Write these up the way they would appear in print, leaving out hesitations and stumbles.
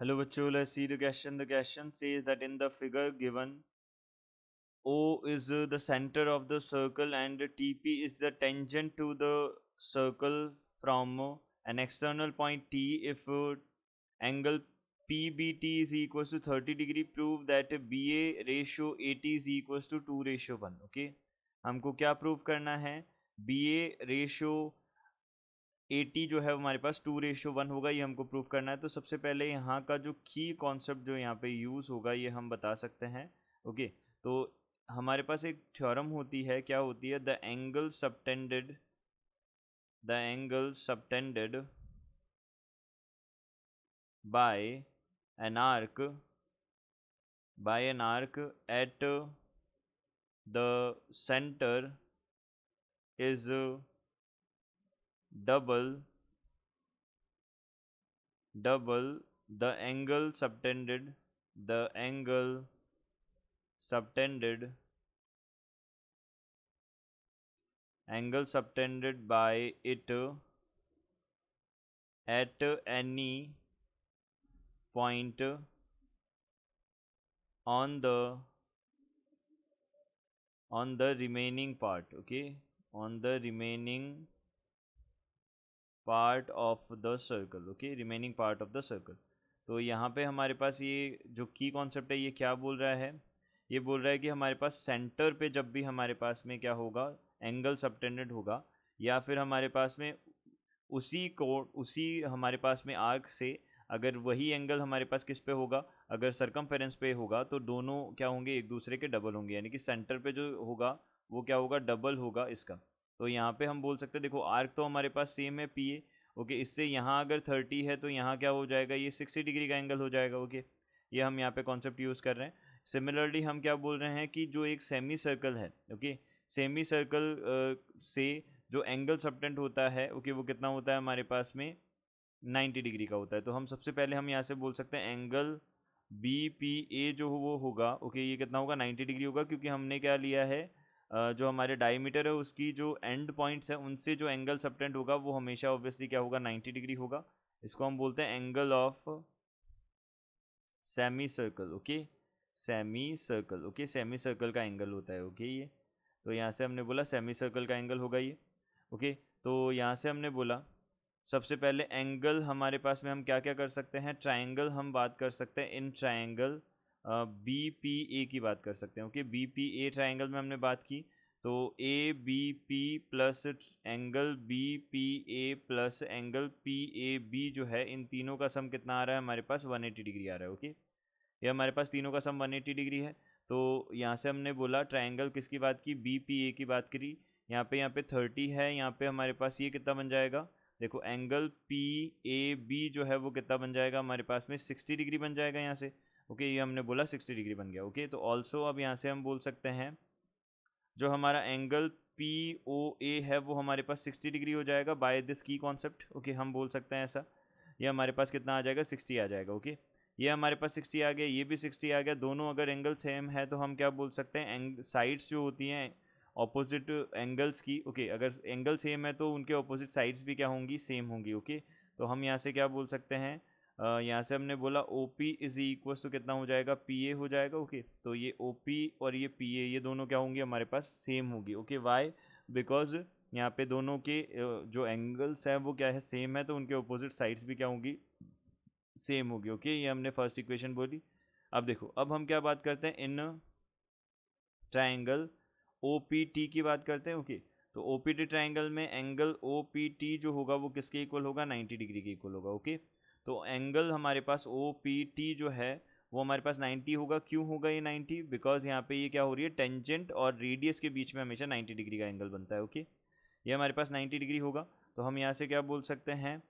Hello, bachcho. Let's see the question. The question says that in the figure given, O is the center of the circle and TP is the tangent to the circle from an external point T. If angle PBT is equals to 30 degree, prove that BA ratio AT is equals to 2:1. Okay, हमको क्या prove करना है? BA ratio AT जो है हमारे पास 2:1 होगा, ये हमको प्रूव करना है। तो सबसे पहले यहाँ का जो की कॉन्सेप्ट जो यहाँ पे यूज़ होगा ये हम बता सकते हैं। ओके, तो हमारे पास एक थ्योरम होती है, क्या होती है? The angle subtended bye an arc at the centre is double the angle subtended by it at any point on the remaining part. Okay, on the remaining part of the circle. Okay, remaining part of the circle. तो यहाँ पे हमारे पास ये जो की concept है ये क्या बोल रहा है? ये बोल रहा है कि हमारे पास सेंटर पे जब भी हमारे पास में क्या होगा, एंगल सबटेंडेड होगा, या फिर हमारे पास में उसी हमारे पास में आर्क से अगर वही एंगल हमारे पास किस पे होगा, अगर सरकमफेरेंस पे होगा, तो दोनों क्या होंगे, एक दूसरे के डबल होंगे। यानी कि सेंटर पे जो होगा वो क्या होगा, डबल होगा इसका। तो यहाँ पे हम बोल सकते हैं, देखो आर्क तो हमारे पास सेम है पी ए। ओके, इससे यहाँ अगर 30 है तो यहाँ क्या हो जाएगा, ये 60 डिग्री का एंगल हो जाएगा। ओके, ये हम यहाँ पे कॉन्सेप्ट यूज़ कर रहे हैं। सिमिलरली हम क्या बोल रहे हैं कि जो एक सेमी सर्कल है, ओके, सेमी सर्कल से जो एंगल सबटेंड होता है, ओके, वो कितना होता है हमारे पास में, 90 डिग्री का होता है। तो हम सबसे पहले हम यहाँ से बोल सकते हैं एंगल बी पी ए जो वो होगा, ओके, ये कितना होगा, 90 डिग्री होगा, क्योंकि हमने क्या लिया है, जो हमारे डायमीटर है उसकी जो एंड पॉइंट्स है उनसे जो एंगल सबटेंड होगा वो हमेशा ऑब्वियसली क्या होगा, 90 डिग्री होगा। इसको हम बोलते हैं angle of semi circle. Okay, semi circle, okay, semi circle का एंगल होता है। ओके, ये तो यहाँ से हमने बोला सेमी सर्कल का एंगल होगा ये। ओके, तो यहाँ से हमने बोला सबसे पहले एंगल हमारे पास में हम क्या क्या कर सकते हैं, ट्राइंगल हम बात कर सकते हैं। In triangle B P A की बात कर सकते हैं। Okay, B P A triangle में हमने बात की, तो A B P plus angle B P A plus angle P A B जो है, इन तीनों का सम कितना आ रहा है हमारे पास, 180 डिग्री आ रहा है। ओके, ये हमारे पास तीनों का सम 180 डिग्री है। तो यहाँ से हमने बोला ट्राइंगल किसकी बात की, बी पी ए की बात करी। यहाँ पे 30 है, यहाँ पे हमारे पास ये कितना बन जाएगा, देखो एंगल पी ए बी जो है वो कितना बन जाएगा हमारे पास में, 60 डिग्री बन जाएगा यहाँ से। ओके, ये हमने बोला 60 डिग्री बन गया। ओके, तो ऑल्सो अब यहाँ से हम बोल सकते हैं जो हमारा एंगल पी ओ ए है वो हमारे पास 60 डिग्री हो जाएगा बाय दिस की कॉन्सेप्ट। ओके, हम बोल सकते हैं ऐसा, ये हमारे पास कितना आ जाएगा, 60 आ जाएगा। ओके, ये हमारे पास 60 आ गया, ये भी 60 आ गया। दोनों अगर एंगल सेम है तो हम क्या बोल सकते हैं, साइड्स जो होती हैं ऑपोजिट एंगल्स की, ओके, अगर एंगल सेम है तो उनके ऑपोजिट साइड्स भी क्या होंगी, सेम होंगी। ओके, तो हम यहाँ से क्या बोल सकते हैं, यहाँ से हमने बोला ओ पी इज इक्वल्स तो कितना हो जाएगा, पी ए हो जाएगा। ओके, तो ये ओ पी और ये पी ए, ये दोनों क्या होंगी हमारे पास, सेम होगी। ओके, वाई, बिकॉज यहाँ पे दोनों के जो एंगल्स हैं वो क्या है, सेम है, तो उनके ऑपोजिट साइड्स भी क्या होंगी, सेम होगी। ओके, ये हमने फर्स्ट इक्वेशन बोली। अब देखो, अब हम क्या बात करते हैं, in triangle O P T की बात करते हैं। ओके, तो ओ पी टी ट्राइंगल में एंगल ओ पी टी जो होगा वो किसके इक्वल होगा, 90 डिग्री के इक्वल होगा। ओके, तो एंगल हमारे पास ओ पी टी जो है वो हमारे पास 90 होगा। क्यों होगा ये 90, बिकॉज यहाँ पे ये क्या हो रही है, टेंजेंट और रेडियस के बीच में हमेशा 90 डिग्री का एंगल बनता है। ओके, ये हमारे पास 90 डिग्री होगा। तो हम यहाँ से क्या बोल सकते हैं,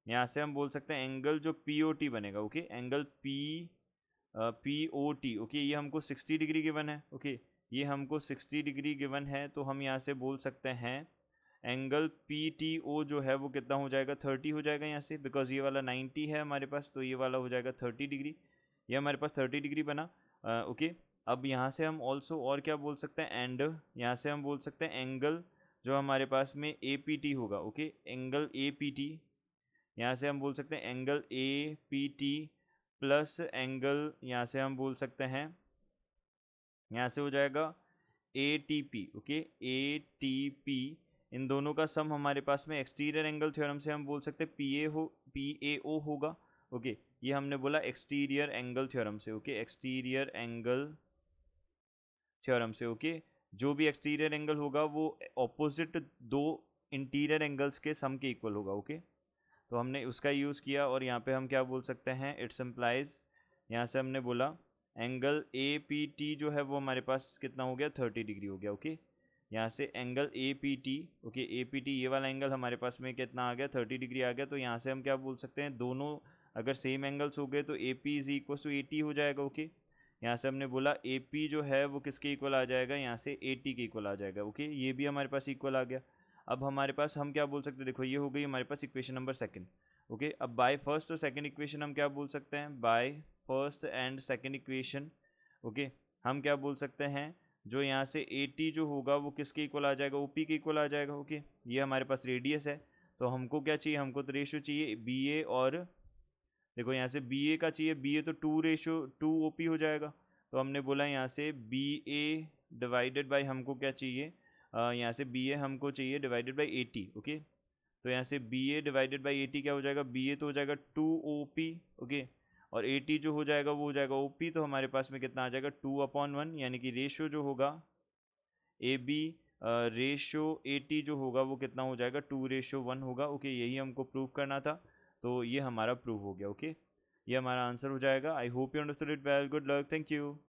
यहाँ से हम बोल सकते हैं एंगल जो पी ओ टी बनेगा। Okay, angle P O T, okay, ये हमको 60 डिग्री गिवन है। ओके, ये हमको 60 डिग्री गिवन है, तो हम यहाँ से बोल सकते हैं एंगल पी टी ओ जो है वो कितना हो जाएगा, 30 हो जाएगा यहाँ से, बिकॉज ये वाला 90 है हमारे पास, तो ये वाला हो जाएगा 30 डिग्री। ये हमारे पास 30 डिग्री बना। ओके, अब यहाँ से हम ऑल्सो और क्या बोल सकते हैं, एंड यहाँ से हम बोल सकते हैं एंगल जो हमारे पास में ए पी टी होगा। Okay, angle A P T, यहाँ से हम बोल सकते हैं angle A P T plus angle यहाँ से हम बोल सकते हैं, यहाँ से हो जाएगा ATP, ओके, ATP, इन दोनों का सम हमारे पास में एक्सटीरियर एंगल थ्योरम से हम बोल सकते हैं PAO होगा, ओके। ये हमने बोला एक्सटीरियर एंगल थ्योरम से, ओके, एक्सटीरियर एंगल थ्योरम से, ओके। जो भी एक्सटीरियर एंगल होगा वो ऑपोजिट दो इंटीरियर एंगल्स के सम के इक्वल होगा, ओके। तो हमने उसका यूज़ किया और यहाँ पे हम क्या बोल सकते हैं, इट्स इम्प्लाइज, यहाँ से हमने बोला एंगल APT जो है वो हमारे पास कितना हो गया, 30 डिग्री हो गया, ओके। यहाँ से एंगल APT, ओके, APT ये वाला एंगल हमारे पास में कितना आ गया, 30 डिग्री आ गया। तो यहाँ से हम क्या बोल सकते हैं, दोनों अगर सेम एंगल्स हो गए तो AP is equal to AT हो जाएगा, ओके। यहाँ से हमने बोला AP जो है वो किसके इक्वल आ जाएगा, यहाँ से AT के इक्वल आ जाएगा, ओके। ये भी हमारे पास इक्वल आ गया। अब हमारे पास हम क्या बोल सकते हैं, देखो ये हो गई हमारे पास इक्वेशन नंबर सेकंड, ओके। अब बाय फर्स्ट और सेकंड इक्वेशन हम क्या बोल सकते हैं, by first and second equation, okay, हम क्या बोल सकते हैं, जो यहाँ से AT जो होगा वो किसके इक्वल आ जाएगा, OP के इक्वल आ जाएगा, ओके। ये हमारे पास रेडियस है, तो हमको क्या चाहिए, हमको तो रेशियो चाहिए BA, और देखो यहाँ से BA का चाहिए, BA तो 2:2 OP हो जाएगा। तो हमने बोला यहाँ से BA डिवाइडेड बाई हमको क्या चाहिए, यहाँ से BA हमको चाहिए डिवाइडेड बाई AT, ओके। तो यहाँ से BA डिवाइडेड बाई AT क्या हो जाएगा, BA तो हो जाएगा 2OP, ओके, और AT जो हो जाएगा वो हो जाएगा OP। तो हमारे पास में कितना आ जाएगा, 2/1, यानी कि रेशियो जो होगा AB रेशियो AT जो होगा वो कितना हो जाएगा, 2:1 होगा, ओके। यही हमको प्रूव करना था, तो ये हमारा प्रूव हो गया, ओके। ये हमारा आंसर हो जाएगा। I hope you understood it well, good luck, thank you.